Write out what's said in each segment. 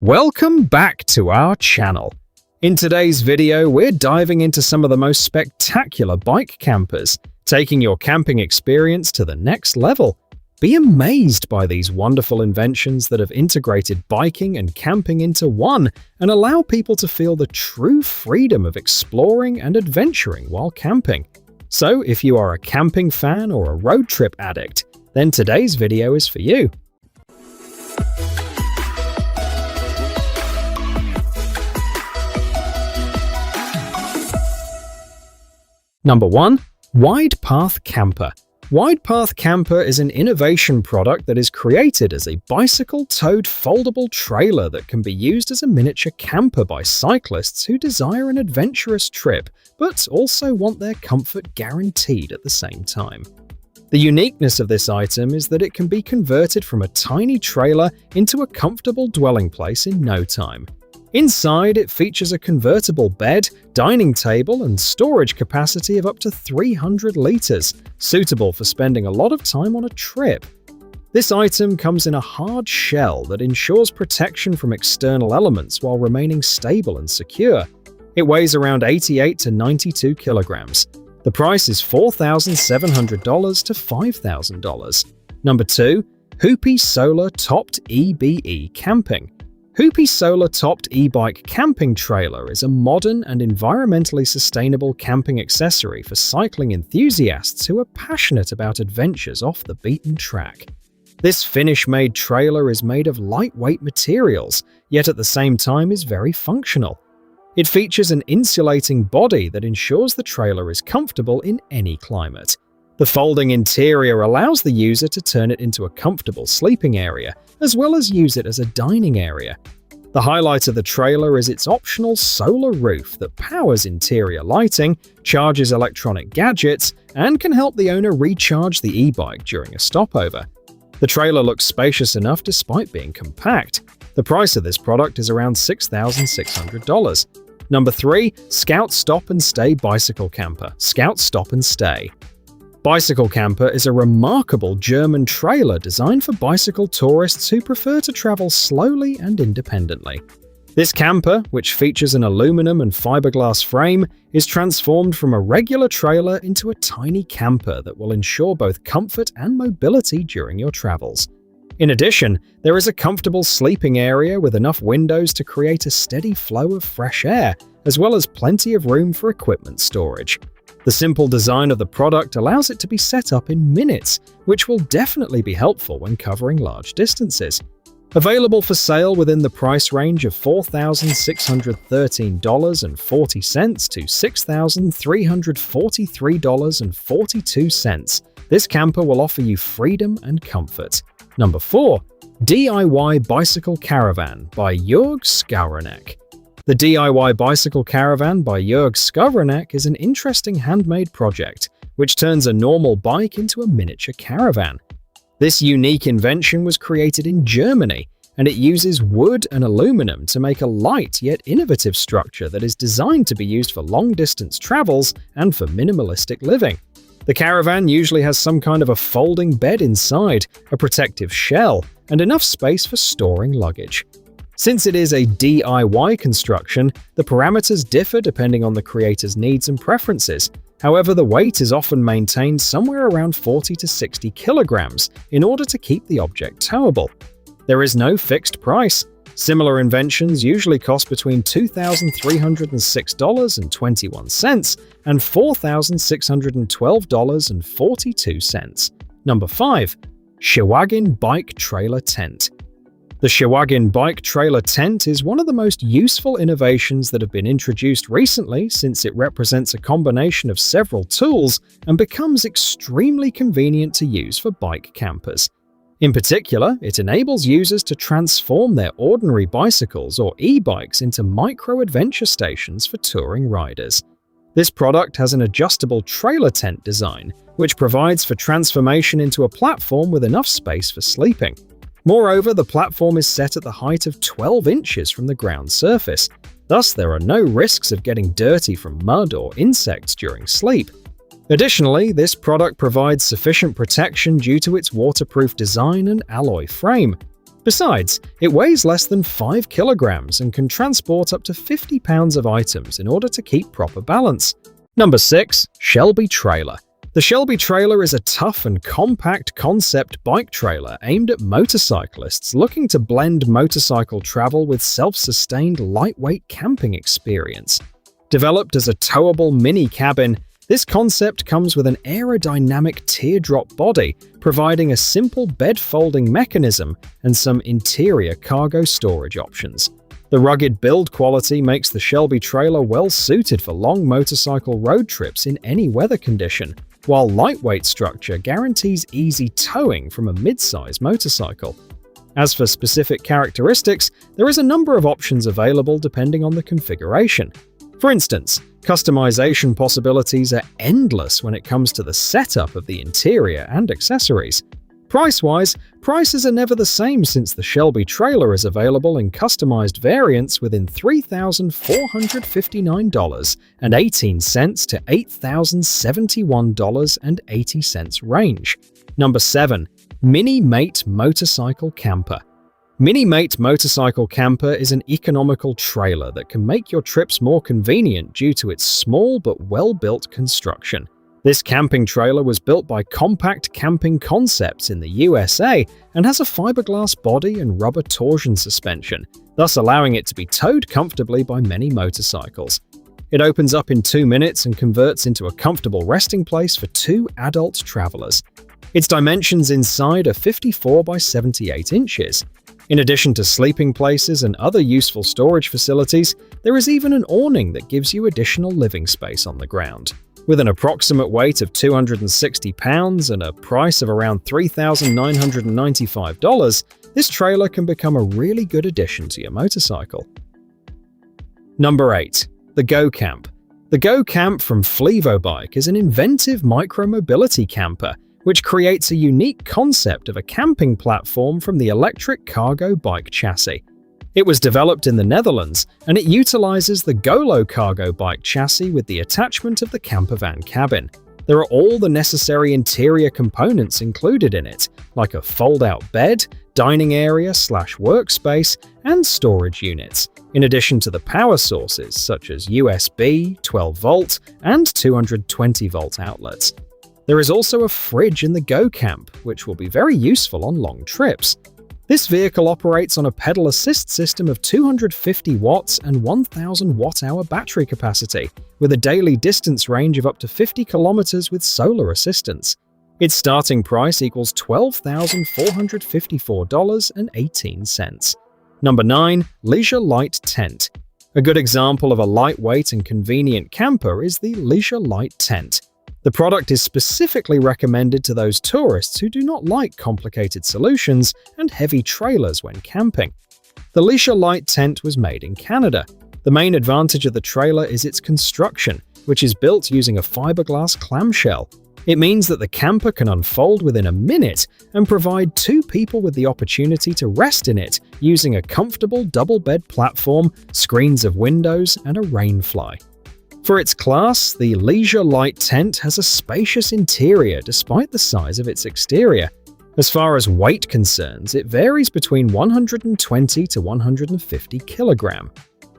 Welcome back to our channel. In today's video, we're diving into some of the most spectacular bike campers, taking your camping experience to the next level. Be amazed by these wonderful inventions that have integrated biking and camping into one and allow people to feel the true freedom of exploring and adventuring while camping. So if you are a camping fan or a road trip addict, then today's video is for you. Number 1. Wide Path Camper. Wide Path Camper is an innovation product that is created as a bicycle-towed foldable trailer that can be used as a miniature camper by cyclists who desire an adventurous trip, but also want their comfort guaranteed at the same time. The uniqueness of this item is that it can be converted from a tiny trailer into a comfortable dwelling place in no time. Inside, it features a convertible bed, dining table, and storage capacity of up to 300 liters, suitable for spending a lot of time on a trip. This item comes in a hard shell that ensures protection from external elements while remaining stable and secure. It weighs around 88 to 92 kilograms. The price is $4,700 to $5,000. Number 2. Hoopy Solar Topped EBE Camping. Hoopy Solar Topped e-bike camping trailer is a modern and environmentally sustainable camping accessory for cycling enthusiasts who are passionate about adventures off the beaten track. This Finnish-made trailer is made of lightweight materials, yet at the same time is very functional. It features an insulating body that ensures the trailer is comfortable in any climate. The folding interior allows the user to turn it into a comfortable sleeping area, as well as use it as a dining area. The highlight of the trailer is its optional solar roof that powers interior lighting, charges electronic gadgets, and can help the owner recharge the e-bike during a stopover. The trailer looks spacious enough despite being compact. The price of this product is around $6,600. Number 3. Scout Stop and Stay Bicycle Camper. Scout Stop and Stay. Bicycle Camper is a remarkable German trailer designed for bicycle tourists who prefer to travel slowly and independently. This camper, which features an aluminum and fiberglass frame, is transformed from a regular trailer into a tiny camper that will ensure both comfort and mobility during your travels. In addition, there is a comfortable sleeping area with enough windows to create a steady flow of fresh air, as well as plenty of room for equipment storage. The simple design of the product allows it to be set up in minutes, which will definitely be helpful when covering large distances. Available for sale within the price range of $4,613.40 to $6,343.42, this camper will offer you freedom and comfort. Number 4. DIY Bicycle Caravan by Jörg Skowronek. The DIY Bicycle Caravan by Jörg Skowronek is an interesting handmade project, which turns a normal bike into a miniature caravan. This unique invention was created in Germany, and it uses wood and aluminum to make a light yet innovative structure that is designed to be used for long-distance travels and for minimalistic living. The caravan usually has some kind of a folding bed inside, a protective shell, and enough space for storing luggage. Since it is a DIY construction, the parameters differ depending on the creator's needs and preferences. However, the weight is often maintained somewhere around 40 to 60 kilograms in order to keep the object towable. There is no fixed price. Similar inventions usually cost between $2,306.21 and $4,612.42. Number 5. SHIWAGIN Bike Trailer Tent. The SHIWAGIN bike trailer tent is one of the most useful innovations that have been introduced recently, since it represents a combination of several tools and becomes extremely convenient to use for bike campers. In particular, it enables users to transform their ordinary bicycles or e-bikes into micro-adventure stations for touring riders. This product has an adjustable trailer tent design, which provides for transformation into a platform with enough space for sleeping. Moreover, the platform is set at the height of 12 inches from the ground surface. Thus, there are no risks of getting dirty from mud or insects during sleep. Additionally, this product provides sufficient protection due to its waterproof design and alloy frame. Besides, it weighs less than 5 kilograms and can transport up to 50 pounds of items in order to keep proper balance. Number 6. Shelby Trailer. The Shelby Trailer is a tough and compact concept bike trailer aimed at motorcyclists looking to blend motorcycle travel with self-sustained lightweight camping experience. Developed as a towable mini cabin, this concept comes with an aerodynamic teardrop body, providing a simple bed-folding mechanism and some interior cargo storage options. The rugged build quality makes the Shelby trailer well-suited for long motorcycle road trips in any weather condition, while lightweight structure guarantees easy towing from a mid-size motorcycle. As for specific characteristics, there is a number of options available depending on the configuration. For instance, customization possibilities are endless when it comes to the setup of the interior and accessories. Price-wise, prices are never the same since the Shelby trailer is available in customized variants within $3,459.18 to $8,071.80 range. Number 7. Mini Mate Motorcycle Camper. Mini Mate Motorcycle Camper is an economical trailer that can make your trips more convenient due to its small but well-built construction. This camping trailer was built by Compact Camping Concepts in the USA and has a fiberglass body and rubber torsion suspension, thus allowing it to be towed comfortably by many motorcycles. It opens up in 2 minutes and converts into a comfortable resting place for 2 adult travelers. Its dimensions inside are 54 by 78 inches. In addition to sleeping places and other useful storage facilities, there is even an awning that gives you additional living space on the ground. With an approximate weight of 260 pounds and a price of around $3,995, this trailer can become a really good addition to your motorcycle. Number 8. The GoCamp. The GoCamp from Flevobike is an inventive micro-mobility camper which creates a unique concept of a camping platform from the electric cargo bike chassis. It was developed in the Netherlands, and it utilizes the Golo cargo bike chassis with the attachment of the campervan cabin. There are all the necessary interior components included in it, like a fold-out bed, dining area/workspace, and storage units, in addition to the power sources such as USB, 12-volt, and 220-volt outlets. There is also a fridge in the GoCamp, which will be very useful on long trips. This vehicle operates on a pedal assist system of 250 watts and 1000 watt-hour battery capacity, with a daily distance range of up to 50 kilometers with solar assistance. Its starting price equals $12,454.18. Number 9. Leesure Lite Tent. A good example of a lightweight and convenient camper is the Leesure Lite Tent. The product is specifically recommended to those tourists who do not like complicated solutions and heavy trailers when camping. The Leesure Lite tent was made in Canada. The main advantage of the trailer is its construction, which is built using a fiberglass clamshell. It means that the camper can unfold within a minute and provide 2 people with the opportunity to rest in it using a comfortable double-bed platform, screens of windows, and a rainfly. For its class, the Leesure Lite tent has a spacious interior despite the size of its exterior. As far as weight concerns, it varies between 120 to 150 kilogram.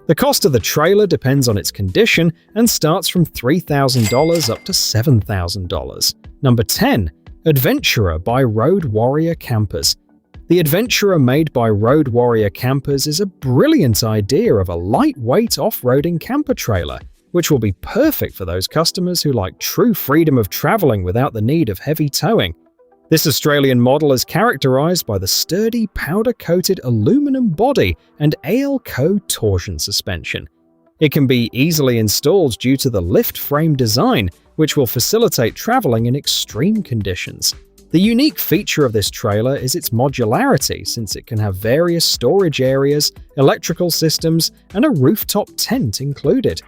The cost of the trailer depends on its condition and starts from $3,000 up to $7,000. Number 10. Adventurer by Road Warrior Campers. The Adventurer made by Road Warrior Campers is a brilliant idea of a lightweight off-roading camper trailer, which will be perfect for those customers who like true freedom of traveling without the need of heavy towing. This Australian model is characterized by the sturdy, powder-coated aluminum body and AL-Co torsion suspension. It can be easily installed due to the lift frame design, which will facilitate traveling in extreme conditions. The unique feature of this trailer is its modularity, since it can have various storage areas, electrical systems, and a rooftop tent included.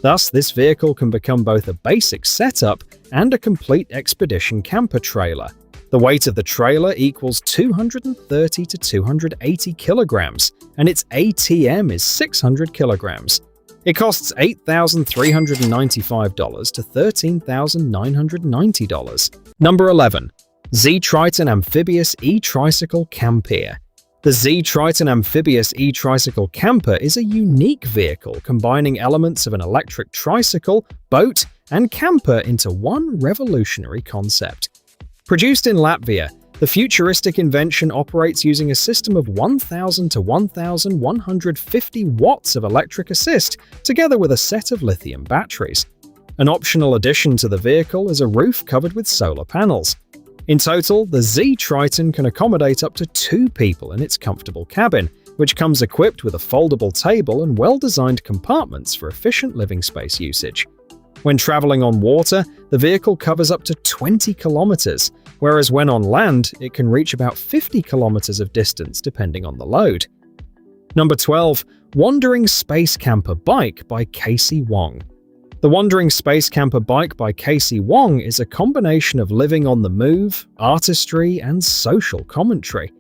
Thus, this vehicle can become both a basic setup and a complete expedition camper trailer. The weight of the trailer equals 230 to 280 kilograms, and its ATM is 600 kilograms. It costs $8,395 to $13,990. Number 11. Triton Amphibious e-Tricycle Campier. The Triton Amphibious e-Tricycle Camper is a unique vehicle combining elements of an electric tricycle, boat, and camper into one revolutionary concept. Produced in Latvia, the futuristic invention operates using a system of 1,000 to 1,150 watts of electric assist, together with a set of lithium batteries. An optional addition to the vehicle is a roof covered with solar panels. In total, the Triton can accommodate up to 2 people in its comfortable cabin, which comes equipped with a foldable table and well-designed compartments for efficient living space usage. When traveling on water, the vehicle covers up to 20 kilometers, whereas when on land, it can reach about 50 kilometers of distance depending on the load. Number 12. Wandering Space Camper Bike by Kacey Wong. The Wandering Space Camper Bike by Kacey Wong is a combination of living on the move, artistry, and social commentary.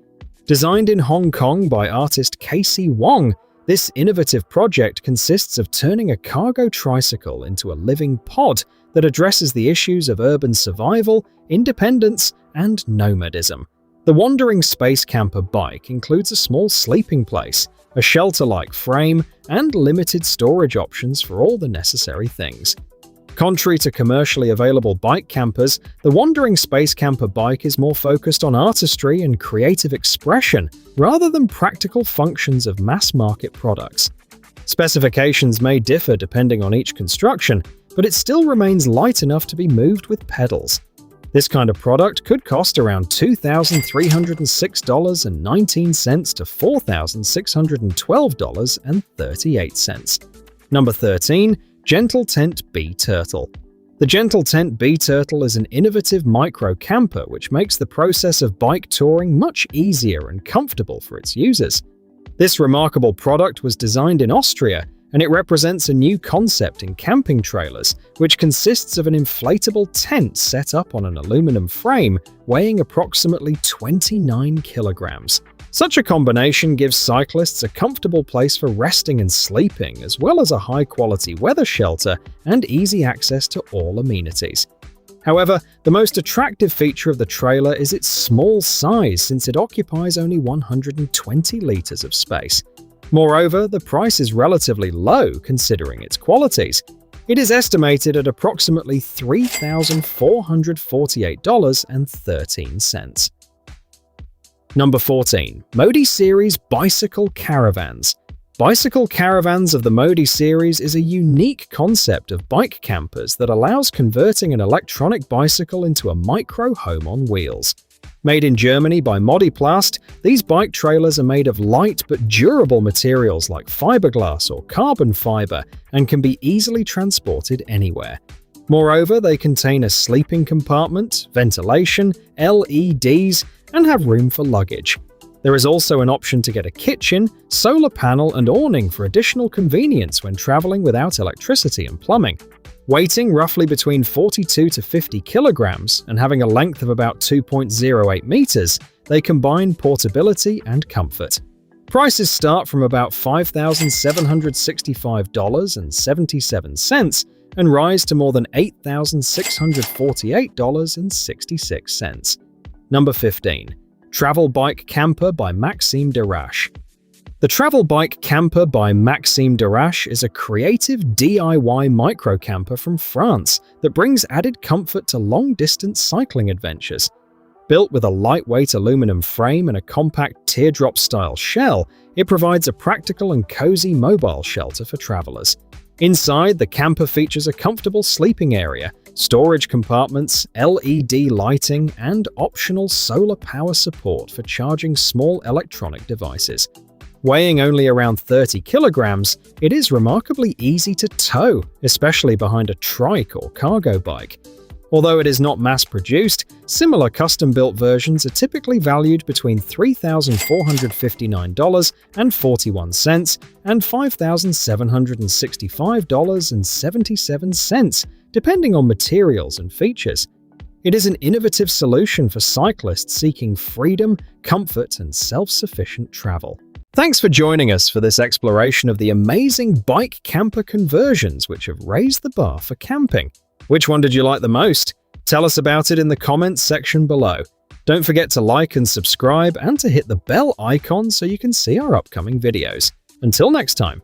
Designed in Hong Kong by artist Kacey Wong, this innovative project consists of turning a cargo tricycle into a living pod that addresses the issues of urban survival, independence, and nomadism. The Wandering Space Camper Bike includes a small sleeping place, a shelter-like frame, and limited storage options for all the necessary things. Contrary to commercially available bike campers, the Wandering Space Camper Bike is more focused on artistry and creative expression rather than practical functions of mass-market products. Specifications may differ depending on each construction, but it still remains light enough to be moved with pedals. This kind of product could cost around $2,306.19 to $4,612.38. Number 13. GentleTent B Turtle. The GentleTent B Turtle is an innovative micro camper which makes the process of bike touring much easier and comfortable for its users. This remarkable product was designed in Austria, and it represents a new concept in camping trailers, which consists of an inflatable tent set up on an aluminum frame weighing approximately 29 kilograms. Such a combination gives cyclists a comfortable place for resting and sleeping, as well as a high-quality weather shelter and easy access to all amenities. However, the most attractive feature of the trailer is its small size, since it occupies only 120 liters of space. Moreover, the price is relatively low considering its qualities. It is estimated at approximately $3,448.13. Number 14. Mody Series Bicycle Caravans. Bicycle Caravans of the Mody series is a unique concept of bike campers that allows converting an electronic bicycle into a micro home on wheels. Made in Germany by Mody, these bike trailers are made of light but durable materials like fiberglass or carbon fiber and can be easily transported anywhere. Moreover, they contain a sleeping compartment, ventilation, LEDs, and have room for luggage. There is also an option to get a kitchen, solar panel, and awning for additional convenience when traveling without electricity and plumbing. Weighing roughly between 42 to 50 kilograms and having a length of about 2.08 meters, they combine portability and comfort. Prices start from about $5,765.77 and rise to more than $8,648.66. Number 15. Travel Bike Camper by Maxime Derache. The Travel Bike Camper by Maxime Derache is a creative DIY micro camper from France that brings added comfort to long-distance cycling adventures. Built with a lightweight aluminum frame and a compact teardrop-style shell, it provides a practical and cozy mobile shelter for travelers. Inside, the camper features a comfortable sleeping area, storage compartments, LED lighting, and optional solar power support for charging small electronic devices. Weighing only around 30 kilograms, it is remarkably easy to tow, especially behind a trike or cargo bike. Although it is not mass-produced, similar custom-built versions are typically valued between $3,459.41 and $5,765.77, depending on materials and features. It is an innovative solution for cyclists seeking freedom, comfort, and self-sufficient travel. Thanks for joining us for this exploration of the amazing bike camper conversions which have raised the bar for camping. Which one did you like the most? Tell us about it in the comments section below. Don't forget to like and subscribe and to hit the bell icon so you can see our upcoming videos. Until next time.